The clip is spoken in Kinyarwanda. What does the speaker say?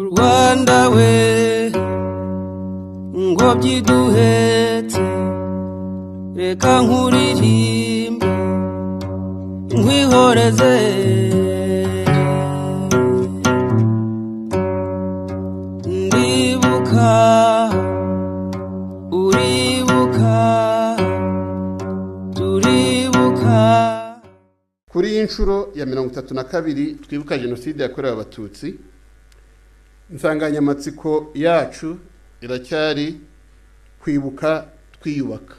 Rwanda we ngobyi duhetse reka nkuririmbe nkwihoreze ndibuka uribuka turibuka. Kuri inshuro ya 32 twibuka Genocide yakorewe Abatutsi, insanganyamatsiko yacu iracyari kwibuka twiyubaka.